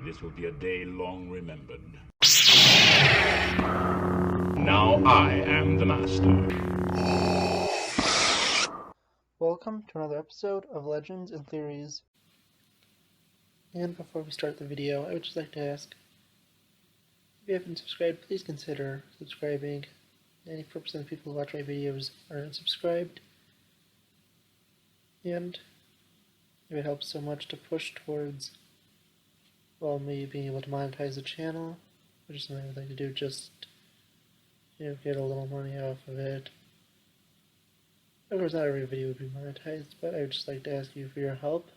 This will be a day long remembered. Now I am the master. Welcome to another episode of Legends and Theories. And before we start the video, I would just like to ask, if you haven't subscribed, please consider subscribing. 94% of the people who watch my videos are unsubscribed. And it would help so much to push towards, well, me being able to monetize the channel, which is something I would like to do, just, get a little money off of it. Of course, not every video would be monetized, but I would just like to ask you for your help.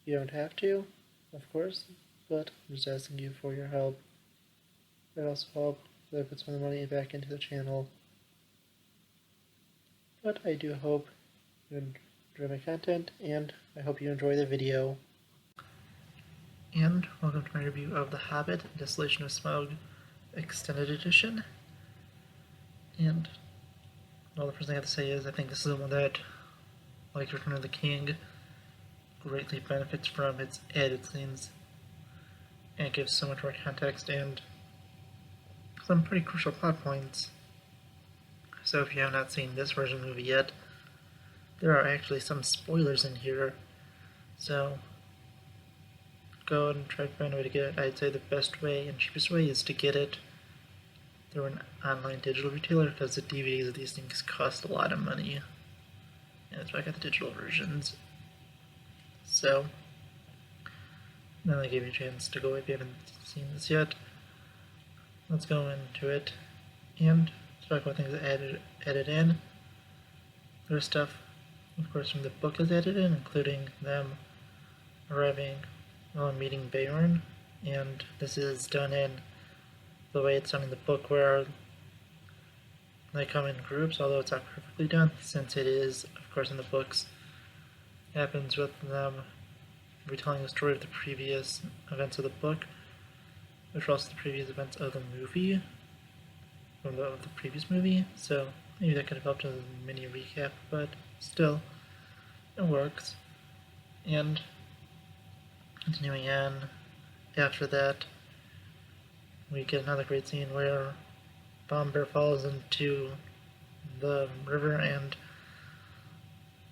You don't have to, of course, but I'm just asking you for your help. It would also help so that I put some of the money back into the channel. But I do hope you enjoy my content, and I hope you enjoy the video. And welcome to my review of The Hobbit The Desolation of Smaug Extended Edition. And well, the first thing I have to say is I think this is the one that, like Return of the King, greatly benefits from its added scenes, and it gives so much more context and some pretty crucial plot points. So if you have not seen this version of the movie yet, there are actually some spoilers in here, so go and try to find a way to get it. I'd say the best way and cheapest way is to get it through an online digital retailer, because the DVDs of these things cost a lot of money, and that's why I got the digital versions. So now I gave you a chance to go if you haven't seen this yet. Let's go into it and talk about things that added in. There's stuff, of course, from the book is added in, including them arriving and meeting Beorn, and this is done in the way it's done in the book, where they come in groups, although it's not perfectly done, since it is, of course, in the books. It happens with them retelling the story of the previous events of the book, which are also the previous events of the movie, from the previous movie, so maybe that could have helped as a mini recap, but still, it works. And continuing on, after that, we get another great scene where Bombur falls into the river and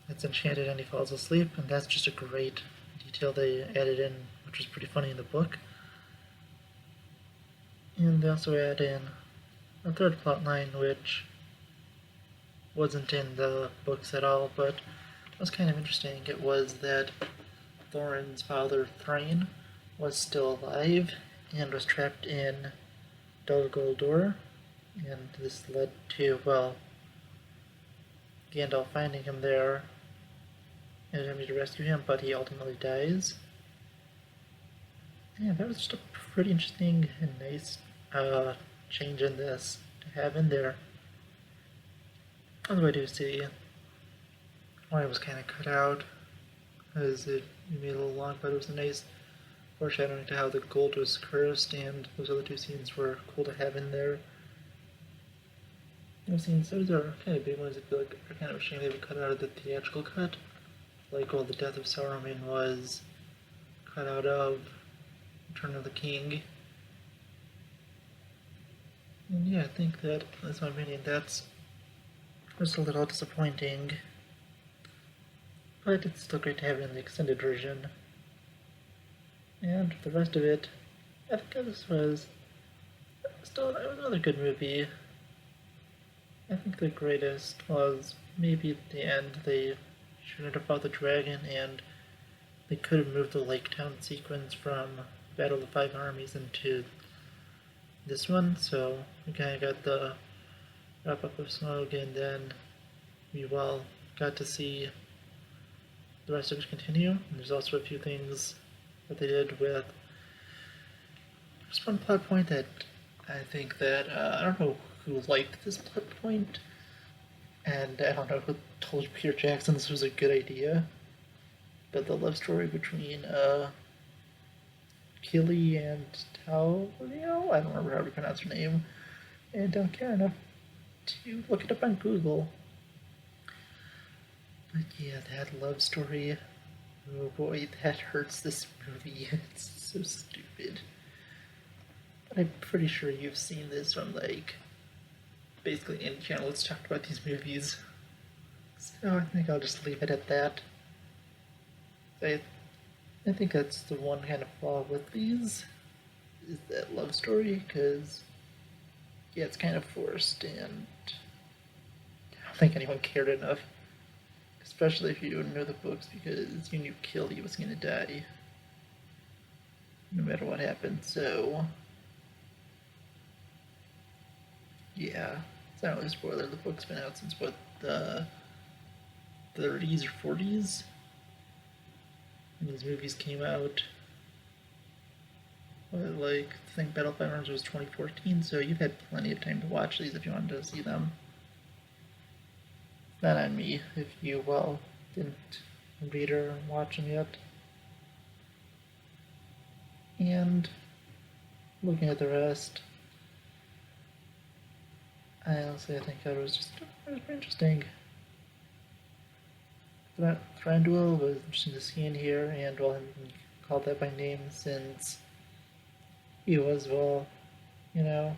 it's enchanted and he falls asleep, and that's just a great detail they added in, which was pretty funny in the book. And they also add in a third plot line which wasn't in the books at all, but was kind of interesting. It was that Thorin's father, Thrain, was still alive and was trapped in Dol Guldur, and this led to, well, Gandalf finding him there and attempting to rescue him, but he ultimately dies. Yeah, that was just a pretty interesting and nice change in this to have in there. Although I do see why it was kind of cut out, as it made it a little long, but it was a nice foreshadowing to how the gold was cursed, and those other two scenes were cool to have in there. Those scenes, those are kind of big ones. I feel like are kind of a shame they were cut out of the theatrical cut. Like, well, the death of Saruman was cut out of Return of the King. And yeah, I think that's my opinion. That's just a little disappointing, but it's still great to have it in the extended version. And the rest of it, I think this was still another good movie. I think the greatest was maybe at the end. They shouldn't have fought the dragon, and they could have moved the Lake Town sequence from Battle of the Five Armies into this one, so we kind of got the wrap up of Smaug, and then we got to see the rest of it continue. And there's also a few things that they did with just one plot point that I think that I don't know who liked this plot point, and I don't know who told Peter Jackson this was a good idea, but the love story between Killy and Taurio, I don't remember how to pronounce her name, and don't care enough to look it up on Google. But yeah, that love story Oh boy, that hurts this movie. It's so stupid. But I'm pretty sure you've seen this from, like, basically any channel that's talked about these movies. So I think I'll just leave it at that. I, I think that's the one kind of flaw with these, is that love story, because, yeah, it's kind of forced, and I don't think anyone cared enough. Especially if you don't know the books, because you knew Killy was gonna die. No matter what happened, so... yeah. It's not really a spoiler, the book's been out since, what, the 30s or 40s? And these movies came out... well, like, I think Battle of Arms was 2014, so you've had plenty of time to watch these if you wanted to see them. Not on me, if you, well, didn't read or watch them yet. And looking at the rest, I honestly think that it was pretty interesting. Thranduil was interesting to see in here, and well, I'm called that by name since he was, well, you know,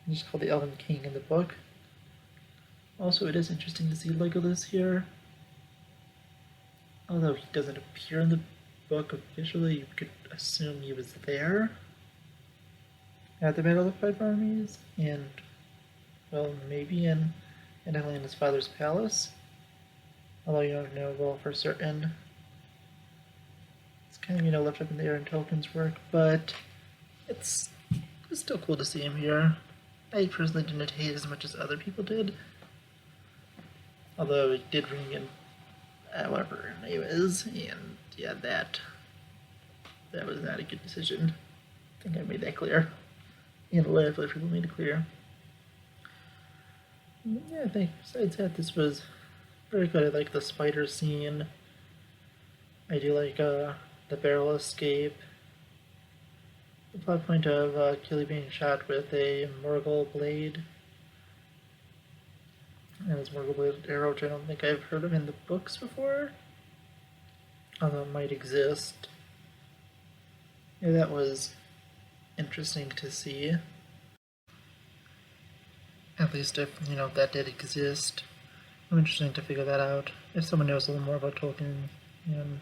just called the Elven King in the book. Also, it is interesting to see Legolas here. Although he doesn't appear in the book officially, you could assume he was there at the Battle of the Five Armies, and, well, maybe in Helena's father's palace. Although you don't know, well, for certain. It's kind of, left up in the air in Tolkien's work, but it's still cool to see him here. I personally didn't hate it as much as other people did. Although it did ring in whatever her name is, and yeah, that was not a good decision. I think I made that clear. And a lot of other people made it clear. Yeah, I think besides that, this was very good. I like the spider scene. I do like the barrel escape. The plot point of Killy being shot with a Morgul blade. And his Morgul blade arrow, which I don't think I've heard of in the books before. Although it might exist. Yeah, that was interesting to see. At least if, that did exist. I'm interested to figure that out. If someone knows a little more about Tolkien and,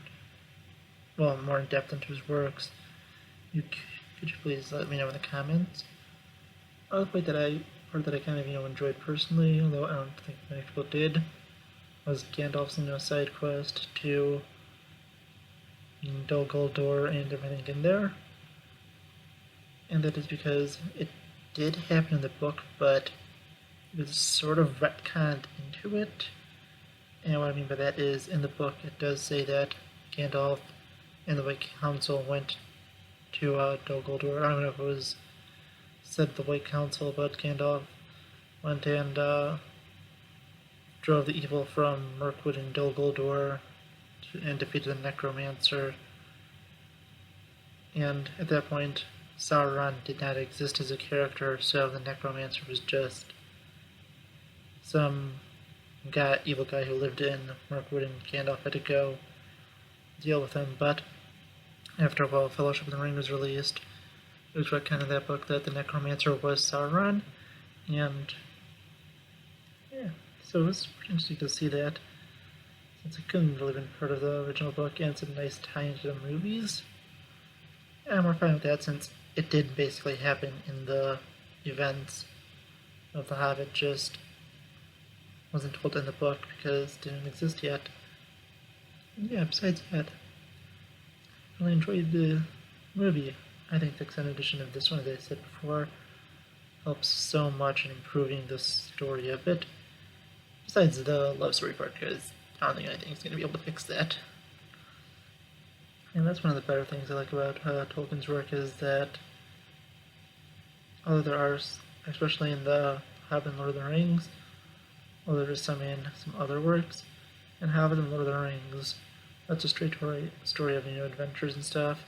well, more in depth into his works, could you please let me know in the comments? Another point that I kind of, enjoyed personally, although I don't think many people did, was Gandalf's, side quest to Dol Guldur and everything in there. And that is because it did happen in the book, but it was sort of retconned into it. And what I mean by that is, in the book, it does say that Gandalf and the White Council went to Dol Guldur. I don't know if it was said the White Council, but Gandalf went and drove the evil from Mirkwood and Dol Guldur and defeated the Necromancer. And at that point, Sauron did not exist as a character, so the Necromancer was just some evil guy who lived in Mirkwood, and Gandalf had to go deal with him. But after Fellowship of the Ring was released, it was kind of that book that the Necromancer was Sauron, and yeah, so it was pretty interesting to see that, since it couldn't really been part of the original book, and it's a nice tie into the movies. And we're fine with that, since it did basically happen in the events of The Hobbit, just wasn't told in the book because it didn't exist yet. And yeah, besides that, I really enjoyed the movie. I think the extended edition of this one, as I said before, helps so much in improving the story of it. Besides the love story part, because I don't think anything's going to be able to fix that. And that's one of the better things I like about Tolkien's work, is that although there are, especially in the Hobbit and Lord of the Rings, although there's some in some other works, in Hobbit and Lord of the Rings, that's a straight story of, adventures and stuff,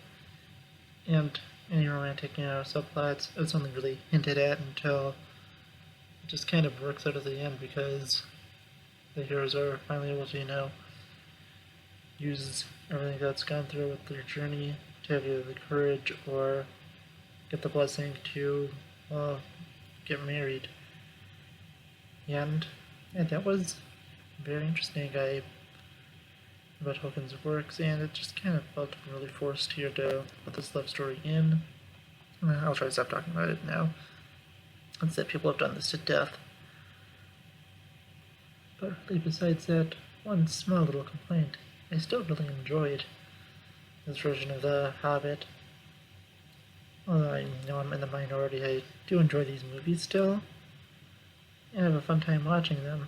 and any romantic, subplots, it's only really hinted at until it just kind of works out at the end, because the heroes are finally able to, use everything that's gone through with their journey to have either the courage or get the blessing to get married. And yeah, that was very interesting about Tolkien's works, and it just kind of felt really forced here to put this love story in. I'll try to stop talking about it now. It's that people have done this to death. But really, besides that one small little complaint, I still really enjoyed this version of The Hobbit. Although I know I'm in the minority, I do enjoy these movies still, and have a fun time watching them.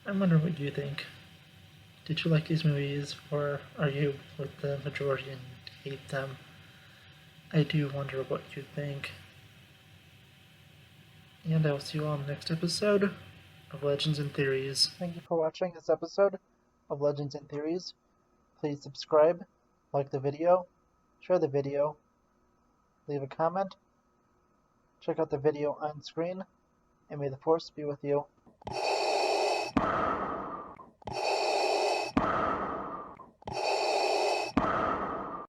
I'm wondering what you think. Did you like these movies, or are you with the majority and hate them? I do wonder what you think. And I will see you all in the next episode of Legends and Theories. Thank you for watching this episode of Legends and Theories. Please subscribe, like the video, share the video, leave a comment, check out the video on screen, and may the Force be with you.